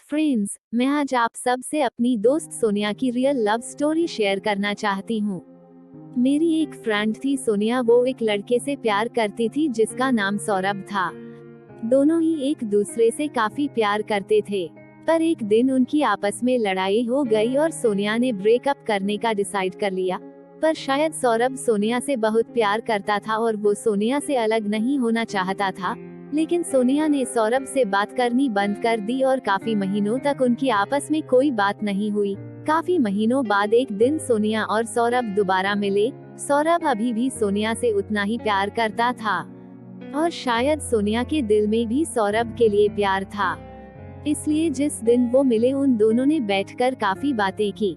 Friends, मैं आज आप सब से अपनी दोस्त सोनिया की रियल लव स्टोरी शेयर करना चाहती हूँ। मेरी एक फ्रेंड थी सोनिया, वो एक लड़के से प्यार करती थी जिसका नाम सौरभ था। दोनों ही एक दूसरे से काफी प्यार करते थे, पर एक दिन उनकी आपस में लड़ाई हो गई और सोनिया ने ब्रेकअप करने का डिसाइड कर लिया। पर शायद सौरभ सोनिया से बहुत प्यार करता था और वो सोनिया से अलग नहीं होना चाहता था। लेकिन सोनिया ने सौरभ से बात करनी बंद कर दी और काफी महीनों तक उनकी आपस में कोई बात नहीं हुई। काफी महीनों बाद एक दिन सोनिया और सौरभ दोबारा मिले। सौरभ अभी भी सोनिया से उतना ही प्यार करता था और शायद सोनिया के दिल में भी सौरभ के लिए प्यार था। इसलिए जिस दिन वो मिले उन दोनों ने बैठकर काफी बातें की।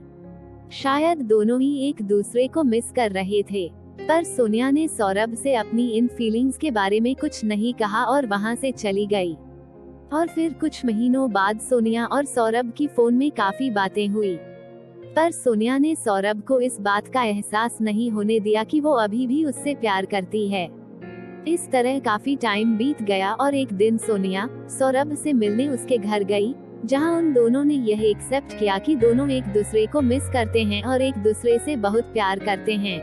शायद दोनों ही एक दूसरे को मिस कर रहे थे, पर सोनिया ने सौरभ से अपनी इन फीलिंग्स के बारे में कुछ नहीं कहा और वहां से चली गई। और फिर कुछ महीनों बाद सोनिया और सौरभ की फोन में काफी बातें हुई, पर सोनिया ने सौरभ को इस बात का एहसास नहीं होने दिया कि वो अभी भी उससे प्यार करती है। इस तरह काफी टाइम बीत गया और एक दिन सोनिया सौरभ से मिलने उसके घर गई, जहां उन दोनों ने यह एक्सेप्ट किया कि दोनों एक दूसरे को मिस करते हैं और एक दूसरे से बहुत प्यार करते हैं।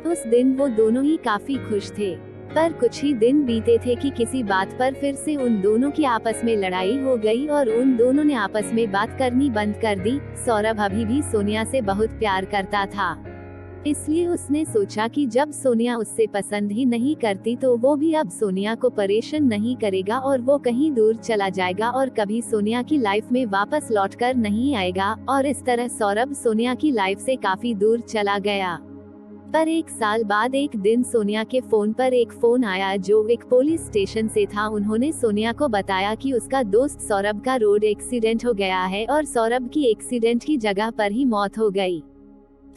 उस दिन वो दोनों ही काफी खुश थे, पर कुछ ही दिन बीते थे कि किसी बात पर फिर से उन दोनों की आपस में लड़ाई हो गई और उन दोनों ने आपस में बात करनी बंद कर दी। सौरभ अभी भी सोनिया से बहुत प्यार करता था, इसलिए उसने सोचा कि जब सोनिया उससे पसंद ही नहीं करती तो वो भी अब सोनिया को परेशान नहीं करेगा और वो कहीं दूर चला जाएगा और कभी सोनिया की लाइफ में वापस लौटकर नहीं आएगा। और इस तरह सौरभ सोनिया की लाइफ से काफी दूर चला गया। पर एक साल बाद एक दिन सोनिया के फोन पर एक फोन आया जो एक पुलिस स्टेशन से था। उन्होंने सोनिया को बताया कि उसका दोस्त सौरभ का रोड एक्सीडेंट हो गया है और सौरभ की एक्सीडेंट की जगह पर ही मौत हो गई।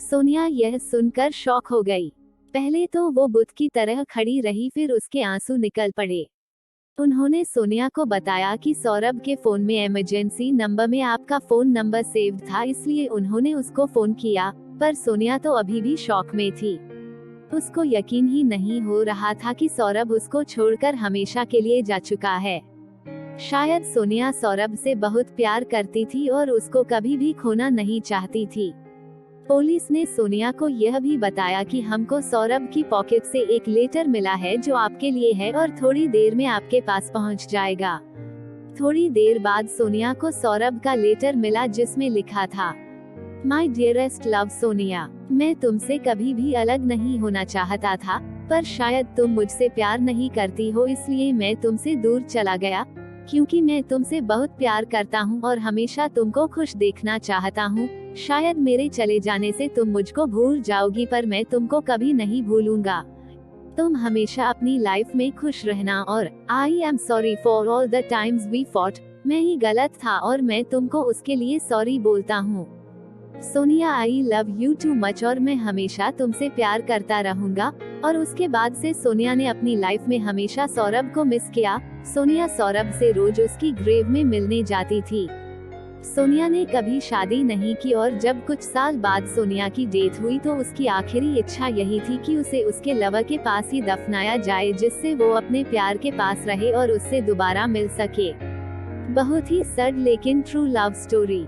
सोनिया यह सुनकर शॉक हो गई। पहले तो वो बुत की तरह खड़ी रही, फिर उसके आंसू निकल पड़े। उन्होंने सोनिया को बताया कि सौरभ के फोन में इमरजेंसी नंबर में आपका फोन नंबर सेव था, इसलिए उन्होंने उसको फोन किया। पर सोनिया तो अभी भी शॉक में थी। उसको यकीन ही नहीं हो रहा था कि सौरभ उसको छोड़कर हमेशा के लिए जा चुका है। शायद सोनिया सौरभ से बहुत प्यार करती थी और उसको कभी भी खोना नहीं चाहती थी। पुलिस ने सोनिया को यह भी बताया कि हमको सौरभ की पॉकेट से एक लेटर मिला है जो आपके लिए है और थोड़ी देर में आपके पास पहुंच जाएगा। थोड़ी देर बाद सोनिया को सौरभ का लेटर मिला जिसमें लिखा था, माई डियरेस्ट लव सोनिया, मैं तुमसे कभी भी अलग नहीं होना चाहता था, पर शायद तुम मुझसे प्यार नहीं करती हो, इसलिए मैं तुमसे दूर चला गया। क्योंकि मैं तुमसे बहुत प्यार करता हूँ और हमेशा तुमको खुश देखना चाहता हूँ। शायद मेरे चले जाने से तुम मुझको भूल जाओगी, पर मैं तुमको कभी नहीं भूलूंगा। तुम हमेशा अपनी लाइफ में खुश रहना और I am sorry for all the times we fought. मैं ही गलत था और मैं तुमको उसके लिए सॉरी बोलता हूँ। Sonia, I love you too much और मैं हमेशा तुमसे प्यार करता रहूंगा। और उसके बाद से सोनिया ने अपनी लाइफ में हमेशा सौरभ को मिस किया। सोनिया सौरभ से रोज उसकी ग्रेव में मिलने जाती थी। सोनिया ने कभी शादी नहीं की और जब कुछ साल बाद सोनिया की डेथ हुई तो उसकी आखिरी इच्छा यही थी कि उसे उसके लवर के पास ही दफनाया जाए, जिससे वो अपने प्यार के पास रहे और उससे दोबारा मिल सके। बहुत ही सैड लेकिन ट्रू लव स्टोरी।